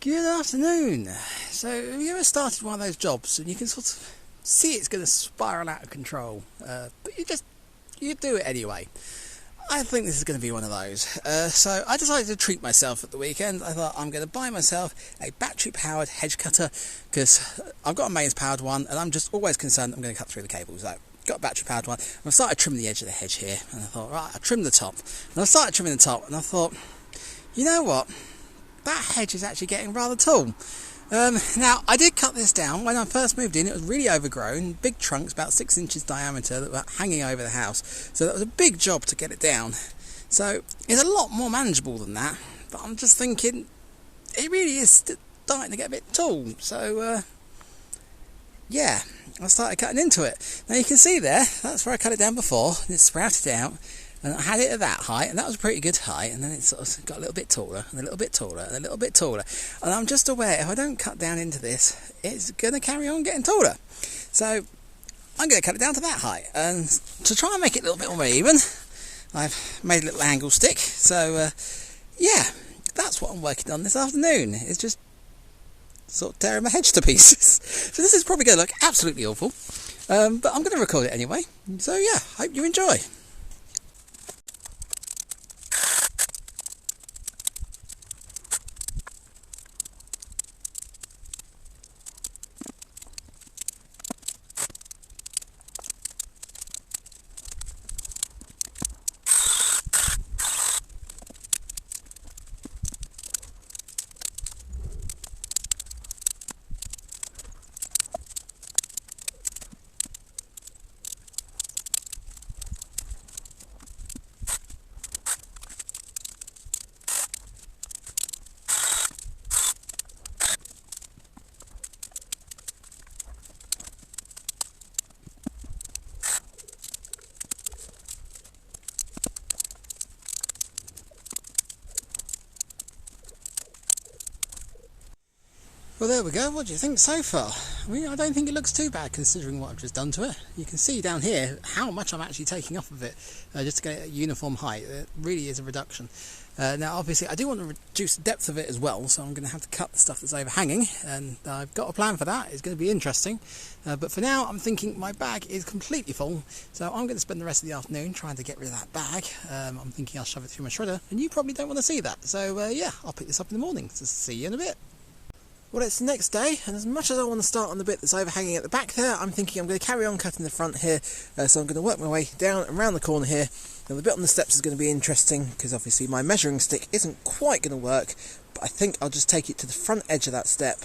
Good afternoon. So, have you ever started one of those jobs and you can sort of see it's going to spiral out of control, but you do it anyway? I think this is going to be one of those. So I decided to treat myself at the weekend. I thought I'm going to buy myself a battery-powered hedge cutter because I've got a mains-powered one and I'm just always concerned I'm going to cut through the cables. So got a battery-powered one. And I started trimming the edge of the hedge here, and I thought, right, I'll trim the top. And I started trimming the top, and I thought, you know what? That hedge is actually getting rather tall. Now, I did cut this down. When I first moved in, it was really overgrown, big trunks, about 6 inches diameter, that were hanging over the house. So that was a big job to get it down. So it's a lot more manageable than that. But I'm just thinking, it really is starting to get a bit tall. So, yeah, I started cutting into it. Now you can see there, that's where I cut it down before. And it sprouted out. And I had it at that height, and that was a pretty good height, and then it sort of got a little bit taller, and a little bit taller, and a little bit taller. And I'm just aware, if I don't cut down into this, it's going to carry on getting taller. So I'm going to cut it down to that height. And to try and make it a little bit more even, I've made a little angle stick. So, yeah, that's what I'm working on this afternoon. It's just sort of tearing my hedge to pieces. So this is probably going to look absolutely awful, but I'm going to record it anyway. So, yeah, hope you enjoy. Well, there we go. What do you think so far? I mean, I don't think it looks too bad considering what I've just done to it. You can see down here how much I'm actually taking off of it just to get a uniform height. It really is a reduction. Now, obviously, I do want to reduce the depth of it as well, so I'm going to have to cut the stuff that's overhanging, and I've got a plan for that. It's going to be interesting. But for now, I'm thinking my bag is completely full, so I'm going to spend the rest of the afternoon trying to get rid of that bag. I'm thinking I'll shove it through my shredder, and you probably don't want to see that. So, yeah, I'll pick this up in the morning. So see you in a bit. Well, it's the next day, and as much as I want to start on the bit that's overhanging at the back there, I'm thinking I'm going to carry on cutting the front here, so I'm going to work my way down and around the corner here. Now, the bit on the steps is going to be interesting, because obviously my measuring stick isn't quite going to work, but I think I'll just take it to the front edge of that step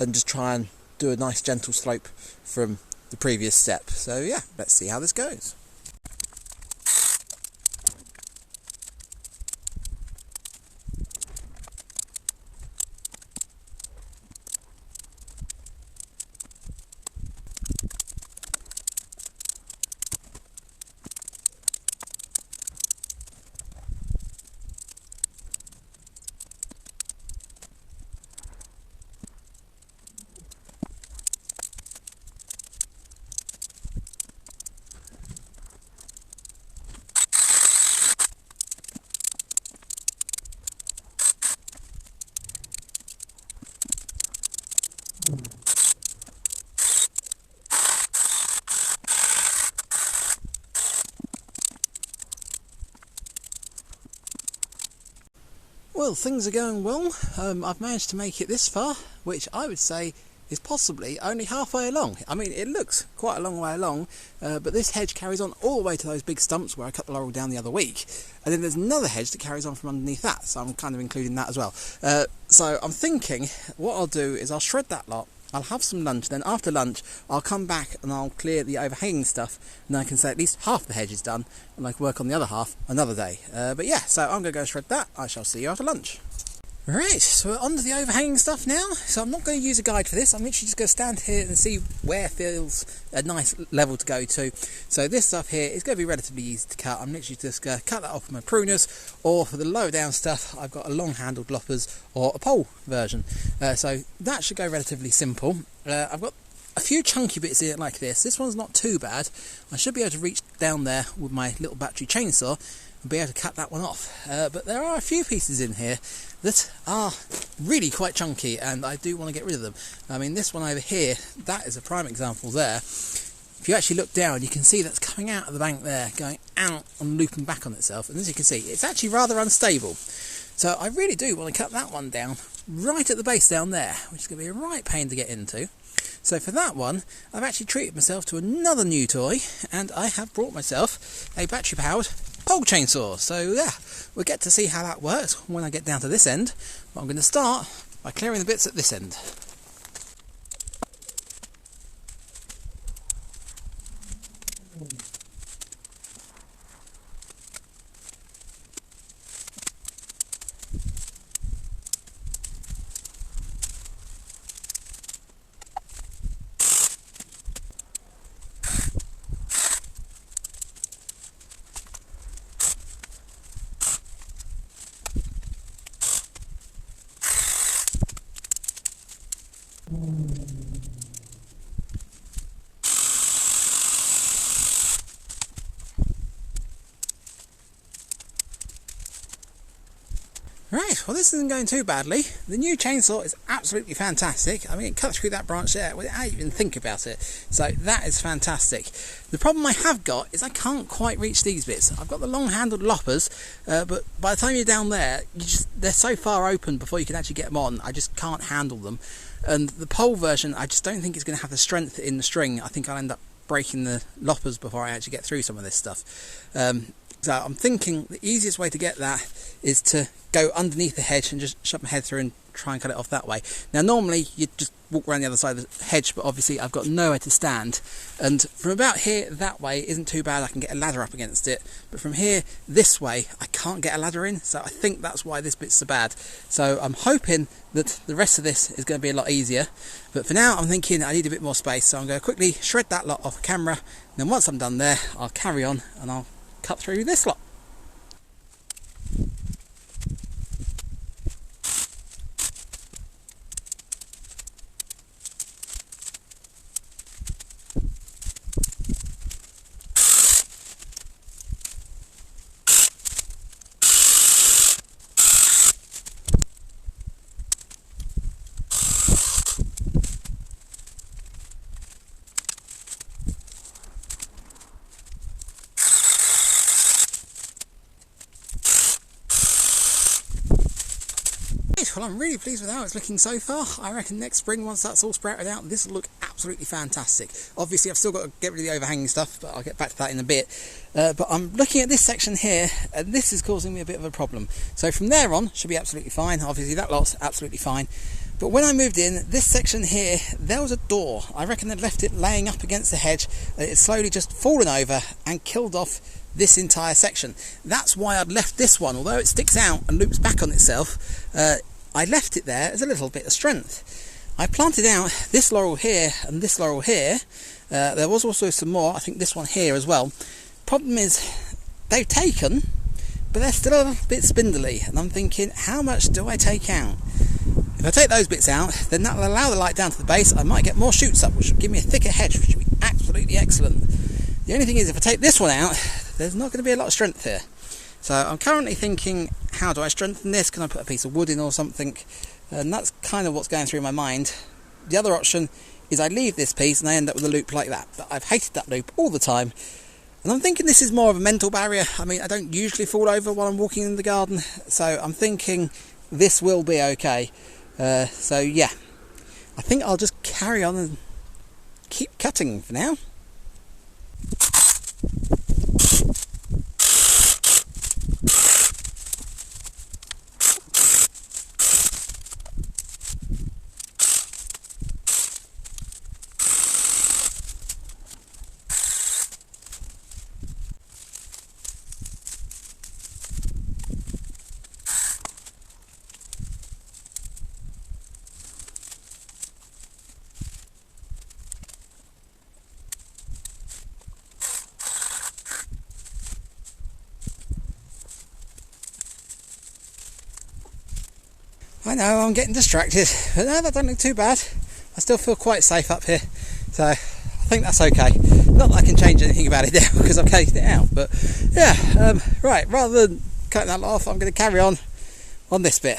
and just try and do a nice gentle slope from the previous step. So yeah, let's see how this goes. Well, things are going well. I've managed to make it this far, which I would say is possibly only halfway along. I mean, it looks quite a long way along, but this hedge carries on all the way to those big stumps where I cut the laurel down the other week. And then there's another hedge that carries on from underneath that, so I'm kind of including that as well. So I'm thinking what I'll do is I'll shred that lot, I'll have some lunch, then after lunch I'll come back and I'll clear the overhanging stuff, and then I can say at least half the hedge is done, and I can work on the other half another day. But yeah, so I'm going to go shred that. I shall see you after lunch. Right, so we're on to the overhanging stuff now. So I'm not going to use a guide for this. I'm literally just going to stand here and see where feels a nice level to go to. So this stuff here is going to be relatively easy to cut. I'm literally just going to cut that off with my pruners, or for the lower down stuff, I've got a long-handled loppers or a pole version. So that should go relatively simple. I've got a few chunky bits in it like this. This one's not too bad. I should be able to reach down there with my little battery chainsaw. and be able to cut that one off. But there are a few pieces in here that are really quite chunky, and I do want to get rid of them. I mean, this one over here, that is a prime example there. If you actually look down, you can see that's coming out of the bank there, going out and looping back on itself. And as you can see, it's actually rather unstable. So I really do want to cut that one down right at the base down there, which is going to be a right pain to get into. So for that one, I've actually treated myself to another new toy, and I have brought myself a battery-powered pole chainsaw. So yeah, we'll get to see how that works when I get down to this end. But I'm going to start by clearing the bits at this end. Right, well this isn't going too badly. The new chainsaw is absolutely fantastic. I mean, it cuts through that branch there without even thinking about it. So that is fantastic. The problem I have got is I can't quite reach these bits. I've got the long-handled loppers, but by the time you're down there, they're so far open before you can actually get them on, I just can't handle them. And the pole version, I just don't think it's going to have the strength in the string. I think I'll end up breaking the loppers before I actually get through some of this stuff. So I'm thinking the easiest way to get that is to go underneath the hedge and just shove my head through and try and cut it off that way. Now normally you'd just walk around the other side of the hedge, but obviously I've got nowhere to stand, and from about here that way isn't too bad. I can get a ladder up against it, but from here this way I can't get a ladder in, so I think that's why this bit's so bad. So I'm hoping that the rest of this is going to be a lot easier, but for now I'm thinking I need a bit more space, so I'm going to quickly shred that lot off camera, and then once I'm done there I'll carry on and I'll cut through this lot. Well, I'm really pleased with how it's looking so far. I reckon next spring, once that's all sprouted out, this will look absolutely fantastic. Obviously I've still got to get rid of the overhanging stuff, but I'll get back to that in a bit. But I'm looking at this section here, and this is causing me a bit of a problem. So from there on should be absolutely fine. Obviously that lot's absolutely fine, but when I moved in this section here, there was a door. I reckon they'd left it laying up against the hedge, and it's slowly just fallen over and killed off this entire section. That's why I'd left this one, although it sticks out and loops back on itself. I left it there as a little bit of strength. I planted out this laurel here and this laurel here. There was also some more, I think this one here as well. Problem is, they've taken, but they're still a little bit spindly, and I'm thinking, how much do I take out? If I take those bits out, then that'll allow the light down to the base. I might get more shoots up, which will give me a thicker hedge, which will be absolutely excellent. The only thing is, if I take this one out, there's not going to be a lot of strength here. So I'm currently thinking, how do I strengthen this? Can I put a piece of wood in or something? And that's kind of what's going through my mind. The other option is I leave this piece and I end up with a loop like that. But I've hated that loop all the time. And I'm thinking this is more of a mental barrier. I mean, I don't usually fall over while I'm walking in the garden, so I'm thinking this will be okay. So yeah, I think I'll just carry on and keep cutting for now. I know I'm getting distracted, but no, that don't look too bad. I still feel quite safe up here, so I think that's okay. Not that I can change anything about it now because I've caged it out, but yeah, right, rather than cutting that off, I'm going to carry on this bit.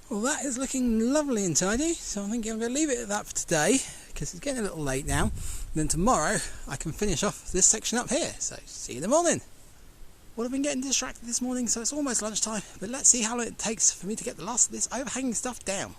Well, that is looking lovely and tidy, so I think I'm going to leave it at that for today because it's getting a little late now. And then tomorrow I can finish off this section up here, so see you in the morning. Well, I've been getting distracted this morning, so it's almost lunchtime, but let's see how long it takes for me to get the last of this overhanging stuff down.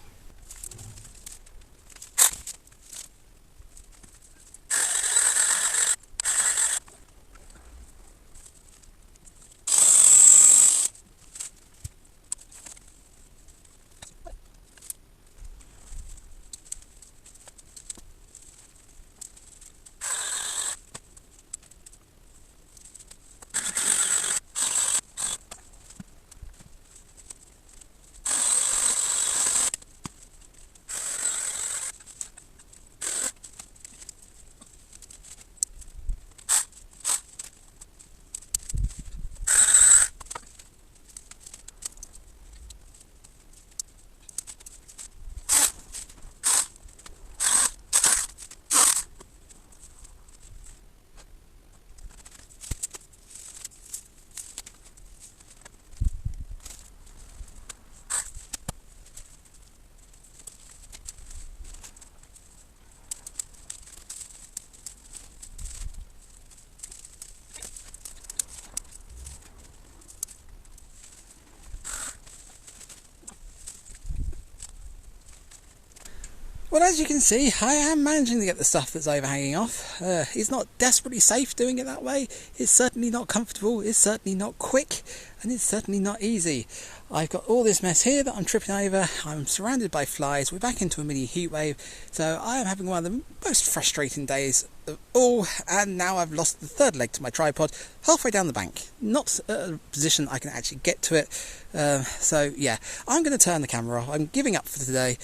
Well, as you can see, I am managing to get the stuff that's overhanging off. It's not desperately safe doing it that way. It's certainly not comfortable. It's certainly not quick. And it's certainly not easy. I've got all this mess here that I'm tripping over. I'm surrounded by flies. We're back into a mini heat wave. So I am having one of the most frustrating days of all. And now I've lost the third leg to my tripod halfway down the bank. Not a position I can actually get to it. So yeah, I'm going to turn the camera off. I'm giving up for today.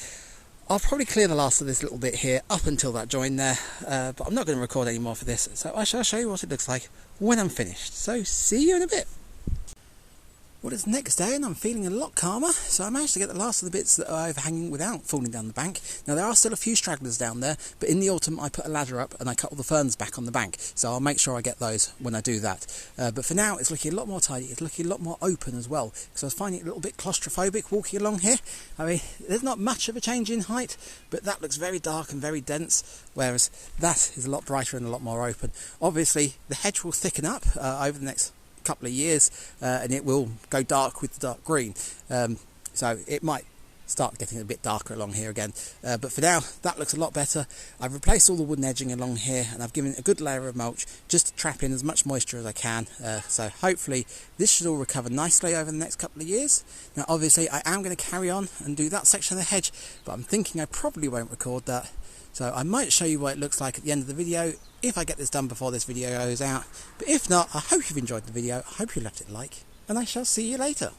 I'll probably clear the last of this little bit here up until that join there, but I'm not going to record any more for this, so I shall show you what it looks like when I'm finished. So see you in a bit. Well, it's next day and I'm feeling a lot calmer, so I managed to get the last of the bits that are overhanging without falling down the bank. Now there are still a few stragglers down there, but in the autumn I put a ladder up and I cut all the ferns back on the bank, so I'll make sure I get those when I do that. But for now it's looking a lot more tidy, it's looking a lot more open as well, because I was finding it a little bit claustrophobic walking along here. I mean, there's not much of a change in height, but that looks very dark and very dense, whereas that is a lot brighter and a lot more open. Obviously the hedge will thicken up over the next couple of years, and it will go dark with the dark green, so it might start getting a bit darker along here again, but for now that looks a lot better. I've replaced all the wooden edging along here and I've given it a good layer of mulch just to trap in as much moisture as I can, so hopefully this should all recover nicely over the next couple of years. Now obviously I am going to carry on and do that section of the hedge, but I'm thinking I probably won't record that. So I might show you what it looks like at the end of the video if I get this done before this video goes out. But if not, I hope you've enjoyed the video, I hope you left it a like, and I shall see you later.